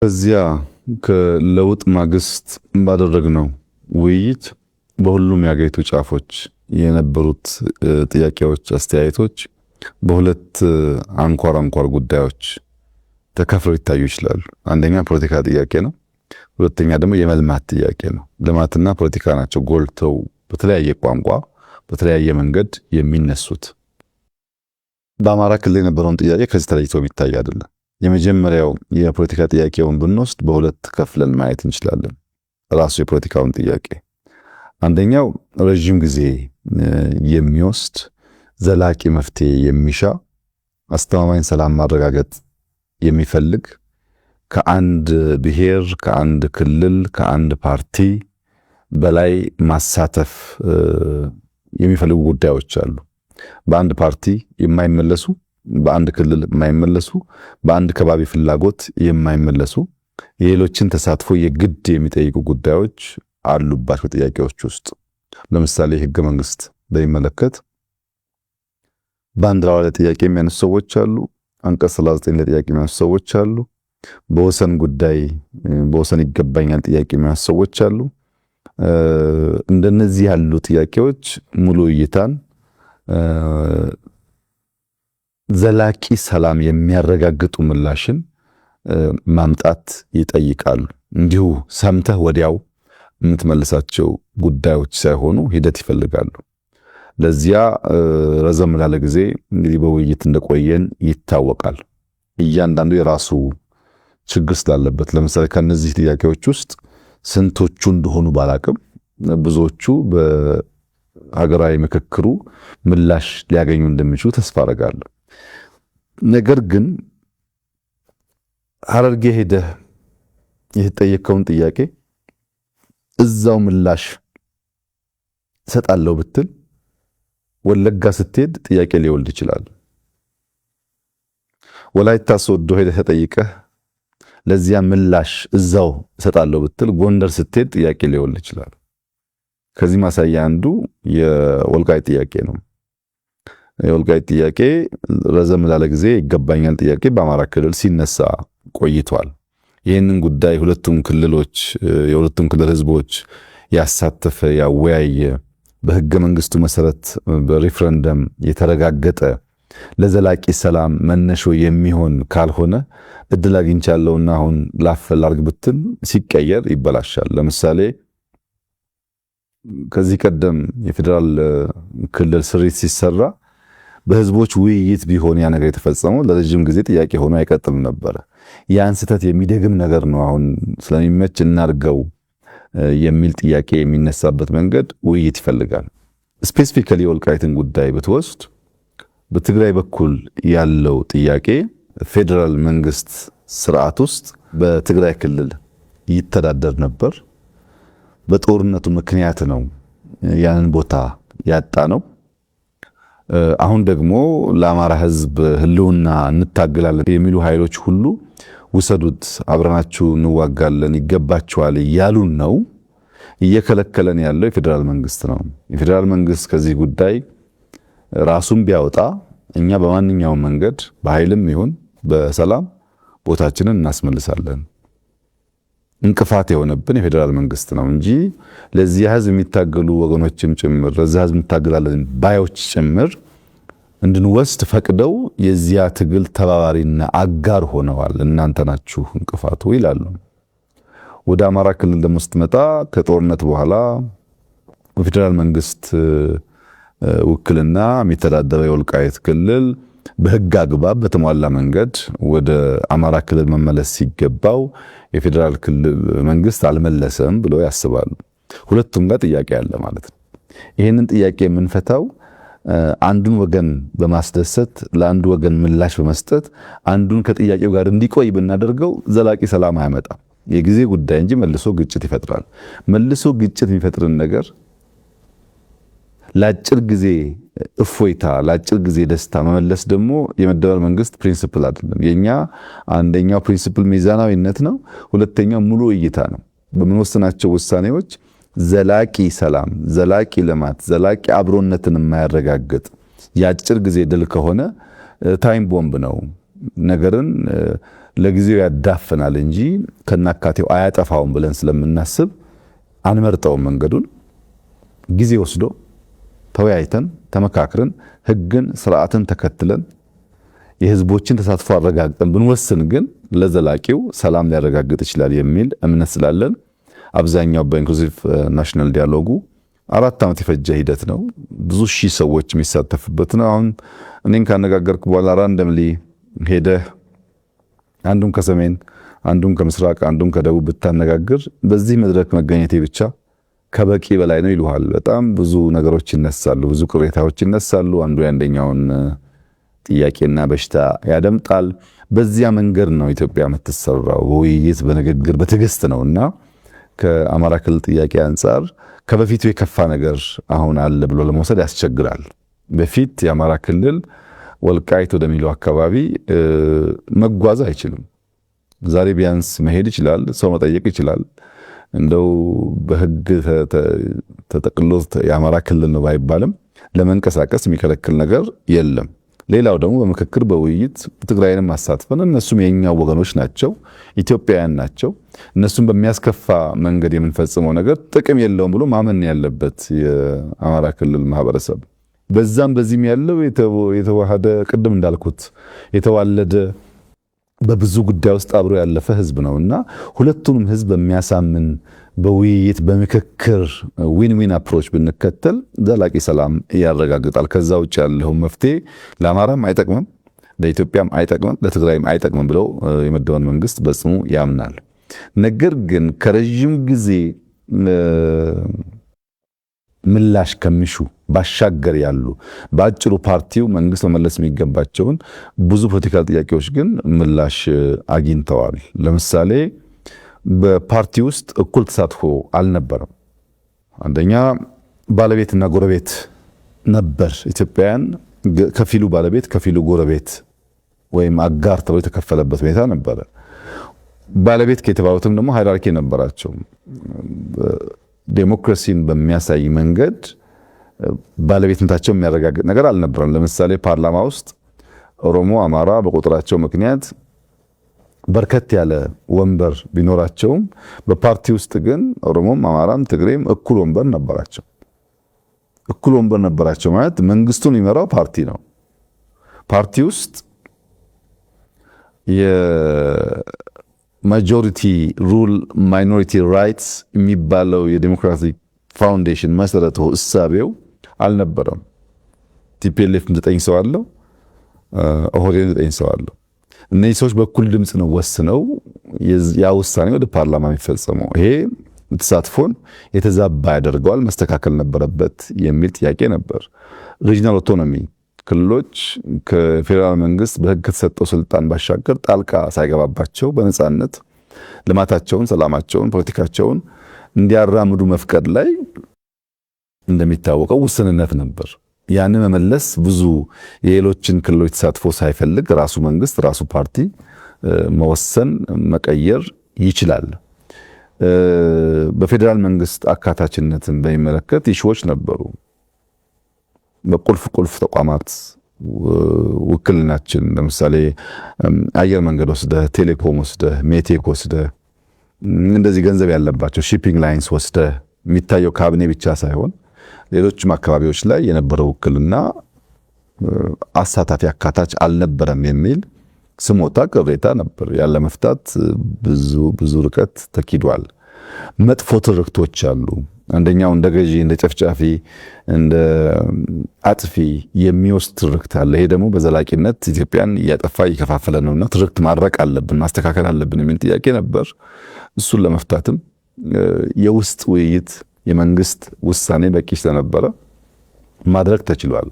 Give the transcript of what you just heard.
በዚያ ከለውጥ ማግስት ባደረግነው ውይይት በሁሉም የአገሪቱ ጫፎች የነበሩት ጥያቄዎች፣ አስተያየቶች በሁለት አንኳር ጉዳዮች ተከፍለው ይታዩ ይችላሉ። አንደኛ ፖለቲካ ጥያቄ ነው። ሁለተኛ ደግሞ የመልማት ጥያቄ ነው። ልማትና ፖለቲካ ናቸው ጎልተው በተለያየ ቋንቋ በተለያየ መንገድ የሚነሱት። በአማራ ክልል የነበረውን ጥያቄ ከዚህ ተለይቶ የሚታይ አይደለም። የመጀመሪያው የፖለቲካ ጥያቄውን ብንወስድ በሁለት ከፍለን ማየት እንችላለን። ራሱ የፖለቲካውን ጥያቄ አንደኛው ረጅም ጊዜ የሚወስድ ዘላቂ መፍትሄ የሚሻ አስተማማኝ ሰላም ማረጋገጥ የሚፈልግ ከአንድ ብሔር፣ ከአንድ ክልል፣ ከአንድ ፓርቲ በላይ ማሳተፍ የሚፈልጉ ጉዳዮች አሉ። በአንድ ፓርቲ የማይመለሱ፣ በአንድ ክልል የማይመለሱ፣ በአንድ ከባቢ ፍላጎት የማይመለሱ የሌሎችን ተሳትፎ የግድ የሚጠይቁ ጉዳዮች አሉባቸው ጥያቄዎች ውስጥ። ለምሳሌ ህገ መንግስት በሚመለከት ባንዲራው ላይ ጥያቄ የሚያነሱ ሰዎች አሉ። አንቀጽ 39 ላይ ጥያቄ የሚያነሱ ሰዎች አሉ። በወሰን ጉዳይ በወሰን ይገባኛል ጥያቄ የሚያነሱ ሰዎች አሉ። እንደነዚህ ያሉ ጥያቄዎች ሙሉ እይታን ዘላቂ ሰላም የሚያረጋግጡ ምላሽን ማምጣት ይጠይቃሉ። እንዲሁ ሰምተህ ወዲያው የምትመልሳቸው ጉዳዮች ሳይሆኑ ሂደት ይፈልጋሉ። ለዚያ ረዘም ላለ ጊዜ እንግዲህ በውይይት እንደቆየን ይታወቃል። እያንዳንዱ የራሱ ችግር ስላለበት፣ ለምሳሌ ከነዚህ ጥያቄዎች ውስጥ ስንቶቹ እንደሆኑ ባላቅም ብዙዎቹ በሀገራዊ ምክክሩ ምላሽ ሊያገኙ እንደሚችሉ ተስፋ አደርጋለሁ። ነገር ግን ሐረርጌ ሄደህ የተጠየቀውን ጥያቄ እዛው ምላሽ ሰጣለው ብትል ወለጋ ስትሄድ ጥያቄ ሊወልድ ይችላል። ወላይታ ሶዶ ሄደህ ተጠይቀህ ለዚያ ምላሽ እዛው ሰጣለው ብትል ጎንደር ስትሄድ ጥያቄ ሊወልድ ይችላል። ከዚህ ማሳያ አንዱ የወልቃይት ጥያቄ ነው። የወልቃይት ጥያቄ ረዘም ላለ ጊዜ ይገባኛል ጥያቄ በአማራ ክልል ሲነሳ ቆይቷል። ይህንን ጉዳይ የሁለቱም ክልል ህዝቦች ያሳተፈ ያወያየ በህገ መንግስቱ መሰረት በሪፍረንደም የተረጋገጠ ለዘላቂ ሰላም መነሾ የሚሆን ካልሆነ እድል አግኝቻለሁና አሁን ላፈላርግ ብትል ሲቀየር ይበላሻል። ለምሳሌ ከዚህ ቀደም የፌዴራል ክልል ስሪት ሲሰራ በህዝቦች ውይይት ቢሆን ያ ነገር የተፈጸመው ለረጅም ጊዜ ጥያቄ ሆኖ አይቀጥልም ነበር። ያን ስህተት የሚደግም ነገር ነው። አሁን ስለሚመች እናርገው የሚል ጥያቄ የሚነሳበት መንገድ ውይይት ይፈልጋል። ስፔሲፊካሊ የወልቃይትን ጉዳይ ብትወስድ በትግራይ በኩል ያለው ጥያቄ ፌዴራል መንግስት ስርዓት ውስጥ በትግራይ ክልል ይተዳደር ነበር። በጦርነቱ ምክንያት ነው ያንን ቦታ ያጣ ነው። አሁን ደግሞ ለአማራ ህዝብ ህልውና እንታገላለን የሚሉ ኃይሎች ሁሉ ውሰዱት፣ አብረናችሁ እንዋጋለን፣ ይገባችኋል እያሉን ነው። እየከለከለን ያለው የፌዴራል መንግስት ነው። የፌዴራል መንግስት ከዚህ ጉዳይ ራሱን ቢያወጣ እኛ በማንኛውም መንገድ በኃይልም ይሁን በሰላም ቦታችንን እናስመልሳለን። እንቅፋት የሆነብን የፌዴራል መንግስት ነው እንጂ ለዚህ ህዝብ የሚታገሉ ወገኖችም ጭምር ለዚህ ህዝብ እንታገላለን ባዮች ጭምር እንድንወስድ ፈቅደው የዚያ ትግል ተባባሪና አጋር ሆነዋል። እናንተ ናችሁ እንቅፋቱ ይላሉ። ወደ አማራ ክልል ደግሞ ስትመጣ ከጦርነት በኋላ በፌዴራል መንግስት ውክልና የሚተዳደረው የወልቃይት ክልል በህግ አግባብ በተሟላ መንገድ ወደ አማራ ክልል መመለስ ሲገባው የፌዴራል ክልል መንግስት አልመለሰም ብለው ያስባሉ። ሁለቱም ጋር ጥያቄ አለ ማለት ነው። ይህንን ጥያቄ የምንፈታው አንዱን ወገን በማስደሰት ለአንዱ ወገን ምላሽ በመስጠት አንዱን ከጥያቄው ጋር እንዲቆይ ብናደርገው ዘላቂ ሰላም አያመጣም። የጊዜ ጉዳይ እንጂ መልሶ ግጭት ይፈጥራል። መልሶ ግጭት የሚፈጥርን ነገር ለአጭር ጊዜ እፎይታ፣ ለአጭር ጊዜ ደስታ መመለስ ደግሞ የመደመር መንግስት ፕሪንሲፕል አይደለም። የኛ አንደኛው ፕሪንሲፕል ሚዛናዊነት ነው። ሁለተኛው ሙሉ እይታ ነው። በምንወስናቸው ውሳኔዎች ዘላቂ ሰላም፣ ዘላቂ ልማት፣ ዘላቂ አብሮነትን የማያረጋግጥ የአጭር ጊዜ ድል ከሆነ ታይም ቦምብ ነው። ነገርን ለጊዜው ያዳፍናል እንጂ ከናካቴው አያጠፋውም ብለን ስለምናስብ አንመርጠውም። መንገዱን ጊዜ ወስዶ ተወያይተን ተመካክረን ህግን ስርዓትን ተከትለን የህዝቦችን ተሳትፎ አረጋግጠን ብንወስን ግን ለዘላቂው ሰላም ሊያረጋግጥ ይችላል የሚል እምነት ስላለን አብዛኛው በኢንክሉሲቭ ናሽናል ዲያሎጉ 4 ዓመት የፈጀ ሂደት ነው። ብዙ ሺህ ሰዎች የሚሳተፉበት ነው። አሁን እኔን ካነጋገርኩ በኋላ ራንደምሊ ሄደህ አንዱን ከሰሜን አንዱን ከምስራቅ አንዱን ከደቡብ ብታነጋግር በዚህ መድረክ መገኘቴ ብቻ ከበቂ በላይ ነው ይሉሃል። በጣም ብዙ ነገሮች ይነሳሉ፣ ብዙ ቅሬታዎች ይነሳሉ። አንዱ ያንደኛውን ጥያቄና በሽታ ያደምጣል። በዚያ መንገድ ነው ኢትዮጵያ የምትሰራው፣ በውይይት በንግግር በትዕግስት ነውና ከአማራ ክልል ጥያቄ አንጻር ከበፊቱ የከፋ ነገር አሁን አለ ብሎ ለመውሰድ ያስቸግራል። በፊት የአማራ ክልል ወልቃይት ወደሚለው አካባቢ መጓዝ አይችልም። ዛሬ ቢያንስ መሄድ ይችላል፣ ሰው መጠየቅ ይችላል። እንደው በህግ ተጠቅሎ የአማራ ክልል ነው ባይባልም ለመንቀሳቀስ የሚከለክል ነገር የለም። ሌላው ደግሞ በምክክር በውይይት ትግራይንም አሳትፈን እነሱም የኛው ወገኖች ናቸው፣ ኢትዮጵያውያን ናቸው። እነሱም በሚያስከፋ መንገድ የምንፈጽመው ነገር ጥቅም የለውም ብሎ ማመን ያለበት የአማራ ክልል ማህበረሰብ በዛም በዚህም ያለው የተዋሃደ ቅድም እንዳልኩት የተዋለደ በብዙ ጉዳይ ውስጥ አብሮ ያለፈ ህዝብ ነውና ሁለቱንም ህዝብ በሚያሳምን በውይይት በምክክር ዊን ዊን አፕሮች ብንከተል ዘላቂ ሰላም ያረጋግጣል። ከዛ ውጭ ያለው መፍትሄ ለአማራም አይጠቅምም፣ ለኢትዮጵያም አይጠቅምም፣ ለትግራይም አይጠቅምም ብለው የመደበን መንግስት በጽኑ ያምናል። ነገር ግን ከረጅም ጊዜ ምላሽ ከሚሹ ባሻገር ያሉ በአጭሩ ፓርቲው መንግስት መመለስ የሚገባቸውን ብዙ ፖለቲካል ጥያቄዎች ግን ምላሽ አግኝተዋል። ለምሳሌ በፓርቲ ውስጥ እኩል ተሳትፎ አልነበረም። አንደኛ ባለቤትና ጎረቤት ነበር። ኢትዮጵያውያን ከፊሉ ባለቤት ከፊሉ ጎረቤት ወይም አጋር ተብሎ የተከፈለበት ሁኔታ ነበረ። ባለቤት ከተባሉትም ደግሞ ሃይራርኪ ነበራቸው። ዴሞክራሲን በሚያሳይ መንገድ ባለቤትነታቸው የሚያረጋግጥ ነገር አልነበረም። ለምሳሌ ፓርላማ ውስጥ ኦሮሞ፣ አማራ በቁጥራቸው ምክንያት በርከት ያለ ወንበር ቢኖራቸውም በፓርቲ ውስጥ ግን ኦሮሞም፣ አማራም፣ ትግሬም እኩል ወንበር ነበራቸው። እኩል ወንበር ነበራቸው ማለት መንግስቱን የሚመራው ፓርቲ ነው። ፓርቲ ውስጥ ማጆሪቲ ሩል ማይኖሪቲ ራይትስ የሚባለው የዲሞክራቲክ ፋውንዴሽን መሰረቱ እሳቤው አልነበረም። ቲፒኤልኤፍ 9 ሰው አለው፣ ኦህዴድ 9 ሰው አለው። እነዚህ ሰዎች በኩል ድምፅ ነው ወስነው ያ ውሳኔ ወደ ፓርላማ የሚፈጸመው። ይሄ ተሳትፎን የተዛባ ያደርገዋል፣ መስተካከል ነበረበት የሚል ጥያቄ ነበር። ሪጂናል ኦቶኖሚ ክልሎች ከፌዴራል መንግስት በህግ ከተሰጠው ስልጣን ባሻገር ጣልቃ ሳይገባባቸው በነፃነት ልማታቸውን፣ ሰላማቸውን፣ ፖለቲካቸውን እንዲያራምዱ መፍቀድ ላይ እንደሚታወቀው ውስንነት ነበር። ያን መመለስ ብዙ የሌሎችን ክልሎች ተሳትፎ ሳይፈልግ ራሱ መንግስት ራሱ ፓርቲ መወሰን መቀየር ይችላል። በፌዴራል መንግስት አካታችነትን በሚመለከት ኢሹዎች ነበሩ። በቁልፍ ቁልፍ ተቋማት ውክልናችን ለምሳሌ አየር መንገድ ወስደህ፣ ቴሌኮም ወስደህ፣ ሜቴክ ወስደህ እንደዚህ ገንዘብ ያለባቸው ሺፒንግ ላይንስ ወስደህ የሚታየው ካቢኔ ብቻ ሳይሆን ሌሎችም አካባቢዎች ላይ የነበረው ውክልና አሳታፊ አካታች አልነበረም የሚል ስሞታ ቅሬታ ነበር። ያለ መፍታት ብዙ ርቀት ተኪዷል። መጥፎ ትርክቶች አሉ። አንደኛው እንደ ገዢ፣ እንደ ጨፍጫፊ፣ እንደ አጥፊ የሚወስድ ትርክት አለ። ይሄ ደግሞ በዘላቂነት ኢትዮጵያን እያጠፋ እየከፋፈለ ነውና ትርክት ማድረቅ አለብን፣ ማስተካከል አለብን የሚል ጥያቄ ነበር። እሱን ለመፍታትም የውስጥ ውይይት የመንግስት ውሳኔ በቂ ስለነበረ ማድረግ ተችሏል።